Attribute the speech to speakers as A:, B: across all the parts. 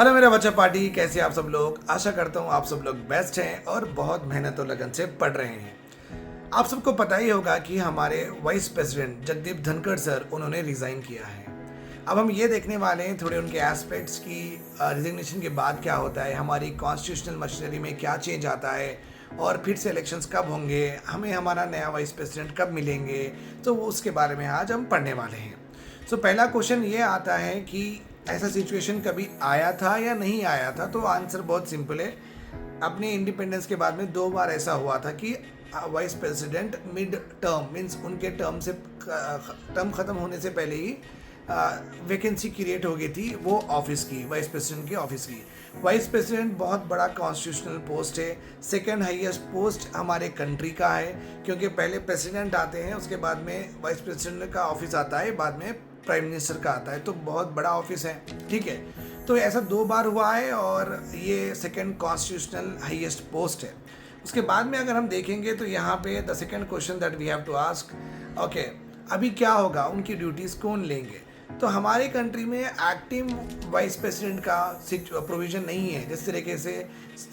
A: Hello मेरा बच्चा party, कैसे आप सब लोग। आशा करता हूँ आप सब लोग बेस्ट हैं और बहुत मेहनत और लगन से पढ़ रहे हैं। आप सबको पता ही होगा कि हमारे vice president Jagdeep Dhankhar sir उन्होंने रिज़ाइन किया है। अब हम ये देखने वाले हैं थोड़े उनके एस्पेक्ट्स की रिजिग्नेशन के बाद क्या होता है, हमारी कॉन्स्टिट्यूशनल मशीनरी में क्या चेंज आता है और फिर से इलेक्शंस कब होंगे, हमें हमारा नया वाइस प्रेसिडेंट कब मिलेंगे, तो वो उसके बारे में आज हम पढ़ने वाले हैं। सो पहला क्वेश्चन ये आता है कि ऐसा सिचुएशन कभी आया था या नहीं आया था। तो आंसर बहुत सिंपल है। अपने इंडिपेंडेंस के बाद में 2 बार ऐसा हुआ था कि vice president mid term means उनके टर्म ख़त्म होने से पहले ही वैकेंसी क्रिएट हो गई थी वो ऑफिस की, वाइस प्रेसिडेंट की ऑफिस की। वाइस प्रेसिडेंट बहुत बड़ा कॉन्स्टिट्यूशनल पोस्ट है, सेकंड हाईएस्ट पोस्ट हमारे कंट्री का है, क्योंकि पहले प्रेसिडेंट आते हैं, उसके बाद में वाइस प्रेसिडेंट का ऑफिस आता है, बाद में प्राइम मिनिस्टर का आता है। तो बहुत बड़ा ऑफिस है, ठीक है। तो ऐसा 2 बार हुआ है और ये सेकंड कॉन्स्टिट्यूशनल हाईएस्ट पोस्ट है। उसके बाद में अगर हम देखेंगे तो यहाँ पे the second question that we have to ask, okay अभी क्या होगा, उनकी ड्यूटीज़ कौन लेंगे। तो हमारे कंट्री में एक्टिव वाइस प्रेसिडेंट का प्रोविज़न नहीं है। जिस तरीके से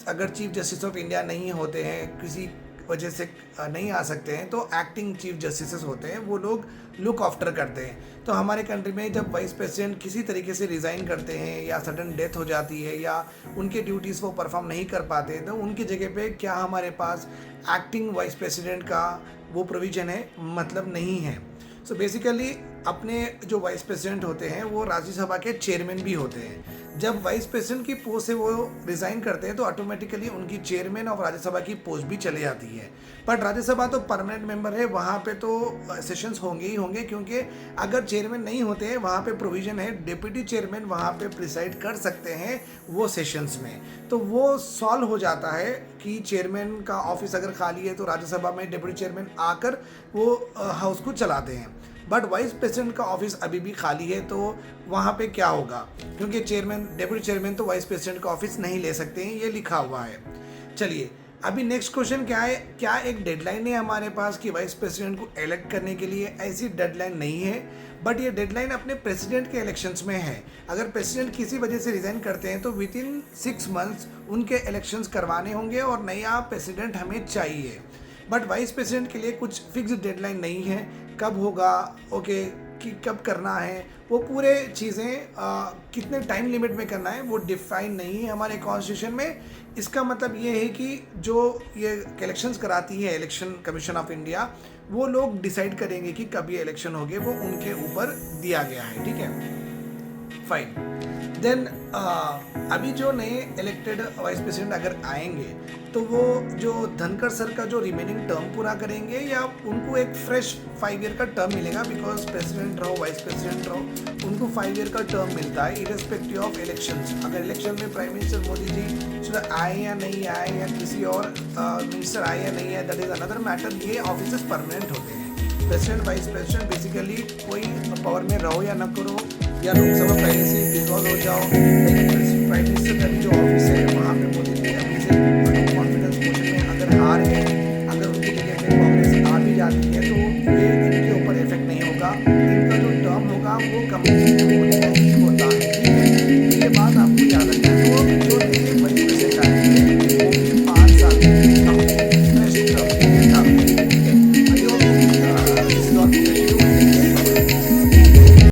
A: अगर चीफ जस्टिस ऑफ इंडिया नहीं होते हैं, किसी वजह से नहीं आ सकते हैं, तो एक्टिंग चीफ जस्टिस होते हैं, वो लोग लुक आफ्टर करते हैं। तो हमारे कंट्री में जब वाइस प्रेसिडेंट किसी तरीके से रिज़ाइन करते हैं या सडन डेथ हो जाती है या उनके ड्यूटीज़ वो परफॉर्म नहीं कर पाते हैं, तो उनकी जगह पे क्या हमारे पास एक्टिंग वाइस प्रेसिडेंट का वो प्रोविज़न है, मतलब नहीं है। सो बेसिकली अपने जो वाइस प्रेसिडेंट होते हैं वो राज्यसभा के चेयरमैन भी होते हैं। जब वाइस प्रेसिडेंट की पोस्ट से वो रिज़ाइन करते हैं तो ऑटोमेटिकली उनकी चेयरमैन ऑफ राज्यसभा की पोस्ट भी चली जाती है। बट राज्यसभा तो परमानेंट मेंबर है, वहाँ पे तो सेशंस होंगे ही होंगे, क्योंकि अगर चेयरमैन नहीं होते हैं वहाँ पे प्रोविज़न है डिप्टी चेयरमैन वहाँ पे प्रिसाइड कर सकते हैं वो सेशंस में। तो वो सॉल्व हो जाता है कि चेयरमैन का ऑफिस अगर खाली है तो राज्यसभा में डिप्टी चेयरमैन आकर वो हाउस को चलाते हैं। बट वाइस प्रेसिडेंट का ऑफिस अभी भी खाली है, तो वहाँ पे क्या होगा, क्योंकि चेयरमैन डेप्यूटी चेयरमैन तो वाइस प्रेसिडेंट का ऑफिस नहीं ले सकते हैं, ये लिखा हुआ है। चलिए अभी नेक्स्ट क्वेश्चन क्या है, क्या एक डेडलाइन है हमारे पास कि वाइस प्रेसिडेंट को इलेक्ट करने के लिए। ऐसी डेडलाइन नहीं है, बट ये डेडलाइन अपने प्रेसिडेंट के इलेक्शंस में है। अगर प्रेसिडेंट किसी वजह से रिज़ाइन करते हैं तो विद इन 6 मंथ्स उनके इलेक्शंस करवाने होंगे और नया प्रेसिडेंट हमें चाहिए। बट वाइस प्रेसिडेंट के लिए कुछ फिक्स डेडलाइन नहीं है, कब होगा, ओके कि कब करना है, वो पूरे चीज़ें कितने टाइम लिमिट में करना है वो डिफाइन नहीं है हमारे कॉन्स्टिट्यूशन में। इसका मतलब ये है कि जो ये इलेक्शंस कराती है इलेक्शन कमीशन ऑफ इंडिया, वो लोग डिसाइड करेंगे कि कब ये इलेक्शन होंगे, वो उनके ऊपर दिया गया है, ठीक है, फाइन। देन अभी जो नए इलेक्टेड वाइस प्रेसिडेंट अगर आएंगे तो वो जो धनखड़ सर का जो रिमेनिंग टर्म पूरा करेंगे या उनको एक फ्रेश 5 ईयर का टर्म मिलेगा, बिकॉज प्रेसिडेंट रहो वाइस प्रेसिडेंट रहो उनको 5 ईयर का टर्म मिलता है इरेस्पेक्टिव ऑफ इलेक्शंस। अगर इलेक्शन में प्राइम मिनिस्टर मोदी जी आए या नहीं आए या किसी और मिनिस्टर आए या नहीं आए, दैट इज अनदर मैटर। ये ऑफिस परमानेंट होते हैं। प्रेसिडेंट वाइस प्रेसिडेंट बेसिकली कोई पावर में रहो या न करो या लोकसभा पहले से डिसॉल्व हो जाओ, लेकिन प्राइम मिनिस्टर का भी जो ऑफिस है वहाँ पे मोदी जी अभी से कॉन्फिडेंस मोशन में अगर हार गए, अगर उनकी जगह पे कांग्रेस आ भी जाती है तो ये इनके ऊपर इफेक्ट नहीं होगा। इनका जो टर्म होगा वो कंप्लीट हो